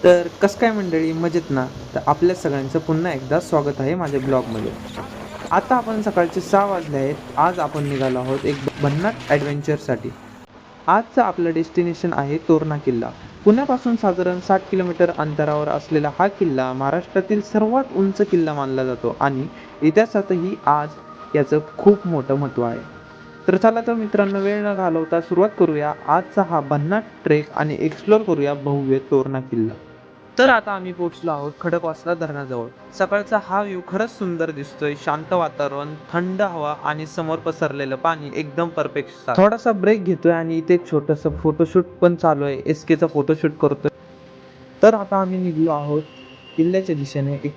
तर कसं काय मंडळी, मजेत ना? तर आपल्या सगळ्यांचं पुन्हा एकदा स्वागत आहे माझ्या ब्लॉगमध्ये. आता आपण सकाळचे 6 वाजले आहेत. आज आपण निघालो आहोत एक भन्नाट ॲडव्हेंचरसाठी. आजचं आपलं डेस्टिनेशन आहे तोरणा किल्ला. पुण्यापासून साधारण 60 किलोमीटर अंतरावर असलेला हा किल्ला महाराष्ट्रातील सर्वात उंच किल्ला मानला जातो आणि इतिहासातही आज याचं खूप मोठं महत्त्व आहे. तर चला तर मित्रांनो, वेळ न घालवता सुरुवात करूया आजचा हा भन्नाट ट्रेक आणि एक्सप्लोर करूया भव्य तोरणा किल्ला. तर आता आम्ही पोहोचलो आहोत खडकवासला धरणाजवळ. सकाळचा हा व्ह्यू खरंच सुंदर दिसतोय. शांत वातावरण, थंड हवा आणि समोर पसरलेलं पाणी एकदम परफेक्ट. थोडासा ब्रेक घेतोय आणि इथे एक छोटंसं फोटोशूट पण चालू आहे. एसकेचा फोटोशूट करतोय. तर आता आम्ही निघलो आहोत किल्ल्याच्या दिशेने. एक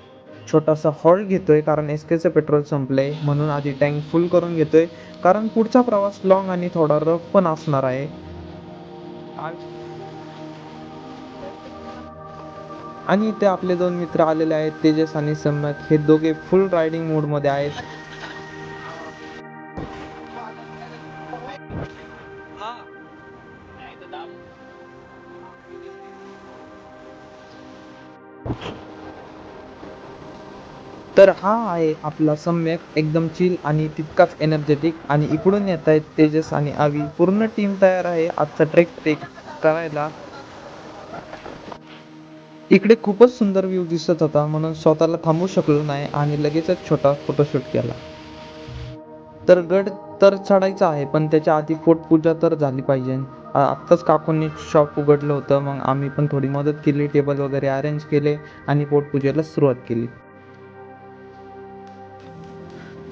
छोटासा हॉल्ट घेतोय कारण एसकेचं पेट्रोल संपलंय, म्हणून आधी टँक फुल करून घेतोय. कारण पुढचा प्रवास लॉंग आणि थोडा रफ पण असणार आहे. आणि इथे आपले दोन मित्र आलेले आहेत, तेजस आणि सम्यक. हे दोघे फुल रायडिंग मूडमध्ये आहेत. तर हा आहे आपला सम्यक, एकदम चिल आणि तितकाच एनर्जेटिक. आणि इकडून येत आहेत तेजस आणि आवी. पूर्ण टीम तयार आहे आजचा ट्रेक टेक करायला. इकडे खूपच सुंदर व्ह्यू दिसत होता, म्हणून स्वतःला थांबवू शकलो नाही आणि लगेचच छोटा फोटोशूट केला. तर गड तर चढायचा आहे, पण त्याच्या आधी पोटपूजा तर झाली पाहिजे. आत्ताच काकूंनी शॉप उघडलं होतं, मग आम्ही पण थोडी मदत केली, टेबल वगैरे अरेंज केले आणि पोटपूजेला सुरुवात केली.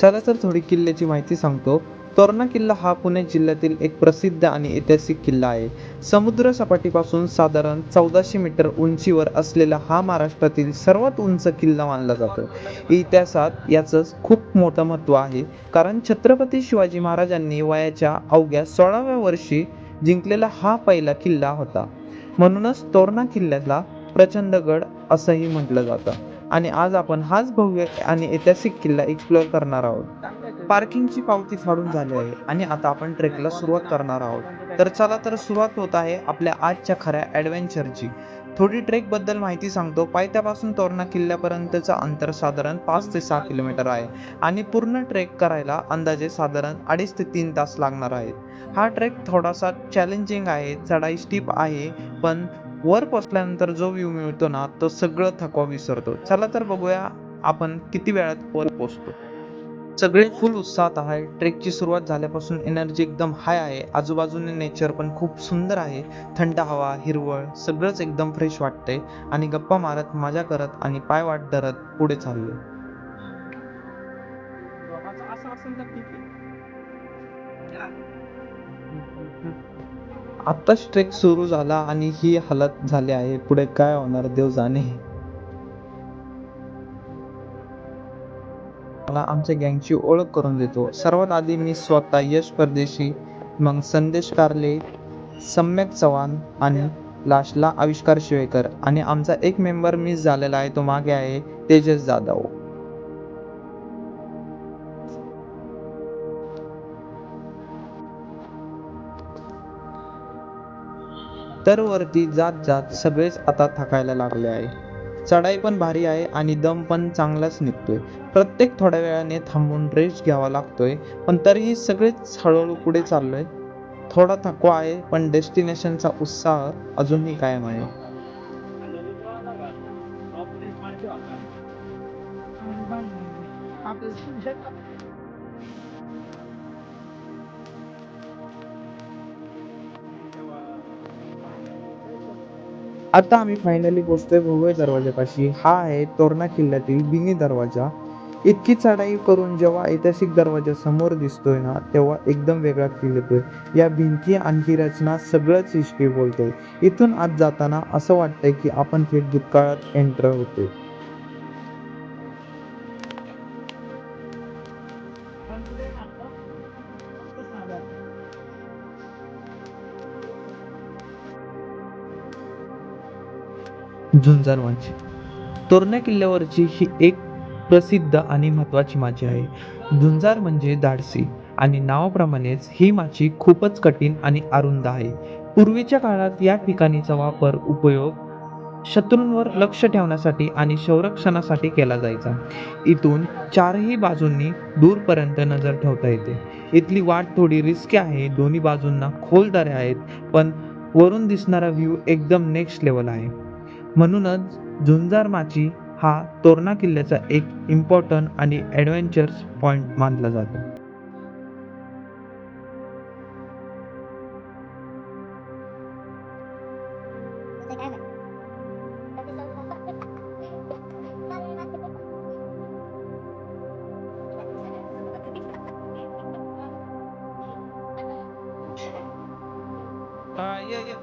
चला तर थोडी किल्ल्याची माहिती सांगतो. तोरणा किल्ला हा पुणे जिल्ह्यातील एक प्रसिद्ध आणि ऐतिहासिक किल्ला आहे. समुद्र सपाटीपासून साधारण 1400 मीटर उंचीवर असलेला हा महाराष्ट्रातील सर्वात उंच किल्ला मानला जातो. इतिहासात याचं खूप मोठं महत्त्व आहे, कारण छत्रपती शिवाजी महाराजांनी वयाच्या अवघ्या 16व्या वर्षी जिंकलेला हा पहिला किल्ला होता. म्हणूनच तोरणा किल्ल्याला प्रचंडगड असंही म्हटलं जातं. आणि आज आपण हाच भव्य आणि ऐतिहासिक किल्ला एक्सप्लोअर करणार आहोत. पार्किंगची पावती फाडून झाली आहे आणि आता आपण ट्रेकला सुरुवात करणार आहोत. तर चला तर सुरुवात होत आहे आपल्या आजच्या खऱ्या ॲडव्हेंचरची. थोडी ट्रेकबद्दल माहिती सांगतो. पायथ्यापासून तोरणा किल्ल्यापर्यंतचं अंतर साधारण 5 ते 6 किलोमीटर आहे आणि पूर्ण ट्रेक करायला अंदाजे साधारण 2.5 ते 3 तास लागणार आहेत. हा ट्रेक थोडासा चॅलेंजिंग आहे, चढाई स्टीप आहे, पण वर पोचल्यानंतर जो व्ह्यू मिळतो ना, तो सगळं थकवा विसरतो. चला तर बघूया आपण किती वेळात वर पोचतो. सगळे फुल उत्साहात आहे. ट्रेकची सुरुवात झाल्यापासून एनर्जी एकदम हाय आहे. आजूबाजूने नेचर पण खूप सुंदर आहे. थंड हवा, हिरवळ सगळंच एकदम फ्रेश वाटतंय आणि गप्पा मारत, मजा करत आणि पाय वाट धरत पुढे चाललोय. आत्ताच ट्रेक सुरू झाला आणि ही हालत झाली आहे. पुढे काय होणार देव जाणे. मला आमच्या गँगची ओळख करून देतो. सर्वात आधी मी स्वतः यश परदेशी, मग संदेश कारले, सम्यक चव्हाण आणि लास्टला आविष्कार शिवेकर. आणि आमचा एक मेंबर मिस झालेला आहे, तो मागे आहे, तेजस जाधव. तर वरती जात जात सगळेच आता थकायला लागले आहे. चढाई पण भारी आहे आणि दम पण चांगलाच निघतोय. प्रत्येक थोड्या वेळाने थांबून रेस्ट घ्यावा लागतोय, पण तरीही सगळेच हळूहळू पुढे चाललोय. थोडा थकवा आहे, पण डेस्टिनेशनचा उत्साह अजूनही कायम आहे. आता आम्ही फायनली पोहोचतोय भोगवे दरवाजापाशी. हा आहे तोरणा किल्ल्यातील बिनी दरवाजा. इतकी चढाई करून जेव्हा ऐतिहासिक दरवाजा समोर दिसतोय ना, तेव्हा एकदम वेगळा फील येतोय. या भिंती आणखी रचना सगळंच हिस्ट्री बोलतोय. इथून आत जाताना असं वाटतंय की आपण थेट भूतकाळात एंटर होतोय. झुंजार माझी तोरणा किल्ल्यावरची ही एक प्रसिद्ध आणि महत्त्वाची माची आहे. झुंजार म्हणजे धाडसी आणि नावाप्रमाणेच ही माची खूपच कठीण आणि अरुंद आहे. पूर्वीच्या काळात या ठिकाणीचा उपयोग शत्रूंवर लक्ष ठेवण्यासाठी आणि संरक्षणासाठी केला जायचा. इथून चारही बाजूंनी दूरपर्यंत नजर ठेवता येते. इथली वाट थोडी रिस्की आहे, दोन्ही बाजूंना खोल दऱ्या आहेत, पण वरून दिसणारा व्ह्यू एकदम नेक्स्ट लेवल आहे. म्हणूनच झुंजार माची हा तोरणा किल्ल्याचा एक इम्पॉर्टंट आणि ॲडव्हेंचर्स पॉइंट मानला जातो. ये ये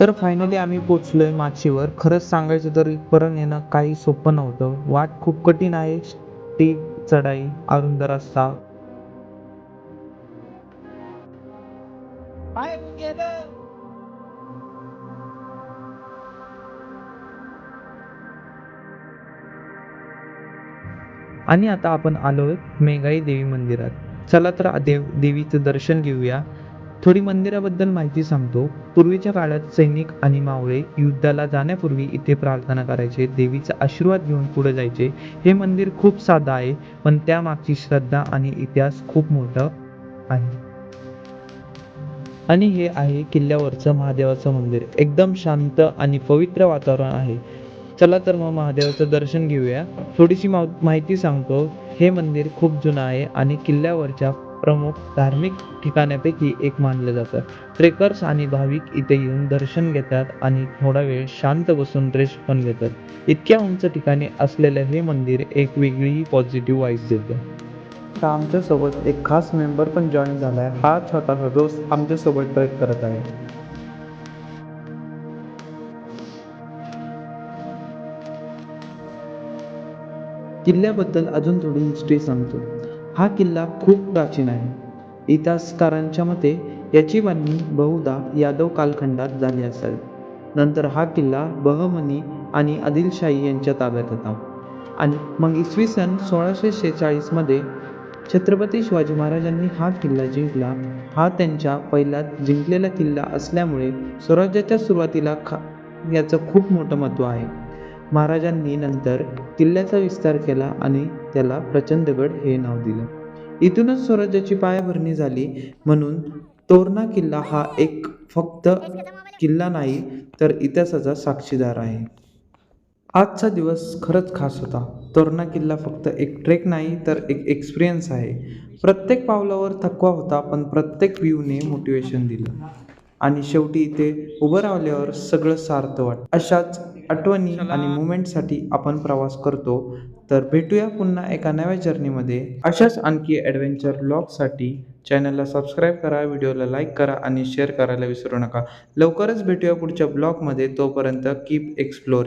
तर फायनली आम्ही पोचलोय माचीवर. खरंच सांगायचं तर इथपर्यंत येणं काही सोपं नव्हतं. वाट खूप कठीण आहे. स्टीप चढाई, अरुंद रस्ता. आणि आता आपण आलोय मेघाई देवी मंदिरात. चला तर देवीचं दर्शन घेऊया. थोडी मंदिराबद्दल माहिती सांगतो. पूर्वीच्या काळात सैनिक आणि मावळे युद्धाला जाण्यापूर्वी इथे प्रार्थना करायचे, देवीचा आशीर्वाद घेऊन पुढे जायचे. हे मंदिर खूप साधं आहे, पण त्यामागची श्रद्धा आणि इतिहास खूप मोठं आहे. आणि हे आहे किल्ल्यावरचं महादेवाचं मंदिर. एकदम शांत आणि पवित्र वातावरण आहे. चला तर मग महादेवाचं दर्शन घेऊया. थोडीशी माहिती सांगतो. हे मंदिर खूप जुनं आहे आणि किल्ल्यावरच्या प्रमुख धार्मिक ठिकाणापैकी एक मानलं जातं. ट्रेकर्स आणि भाविक इथे येऊन दर्शन घेतात आणि थोडा वेळ शांत बसून रेस्ट पण घेतात. इतक्या उंच ठिकाणी असलेलं हे मंदिर एक वेगळी पॉझिटिव्ह वाईब्स देतं. आता आमच्यासोबत एक खास मेंबर पण जॉईन झालाय. हा छोटासा दोस्त आमच्यासोबत ट्रेक करत आहे. किल्ल्याबद्दल अजून थोडी हिस्ट्री सांगतो. हा किल्ला खूप प्राचीन आहे. इतिहासकारांच्या मते याची बांधणी बहुधा यादव कालखंडात झाली असेल. नंतर हा किल्ला बहमनी आणि आदिलशाही यांच्या ताब्यात होता. आणि मग इसवी सन 1646 मध्ये छत्रपती शिवाजी महाराजांनी हा किल्ला जिंकला. हा त्यांच्या पहिलाच जिंकलेला किल्ला असल्यामुळे स्वराज्याच्या सुरुवातीला याचं खूप मोठं महत्त्व आहे. महाराजांनी नंतर किल्ल्याचा विस्तार केला आणि त्याला प्रचंडगड हे नाव दिलं. इथूनच स्वराज्याची पायाभरणी झाली. म्हणून तोरणा किल्ला हा एक फक्त किल्ला नाही, तर इतिहासाचा साक्षीदार आहे. आजचा दिवस खरंच खास होता. तोरणा किल्ला फक्त एक ट्रेक नाही, तर एक एक्सपिरियन्स आहे. प्रत्येक पावलावर थकवा होता, पण प्रत्येक व्ह्यूने मोटिवेशन दिलं. आणि शेवटी इथे उभं राहिल्यावर सगळं सार्थ वाटतं. अशाच आठवणी आणि मुमेंटसाठी आपण प्रवास करतो. तर भेटूया पुन्हा एका नव्या जर्नीमध्ये. अशाच आणखी ॲडव्हेंचर ब्लॉगसाठी चॅनलला सबस्क्राईब करा, व्हिडिओला लाईक करा आणि शेअर करायला विसरू नका. लवकरच भेटूया पुढच्या ब्लॉगमध्ये. तोपर्यंत कीप एक्सप्लोरिंग.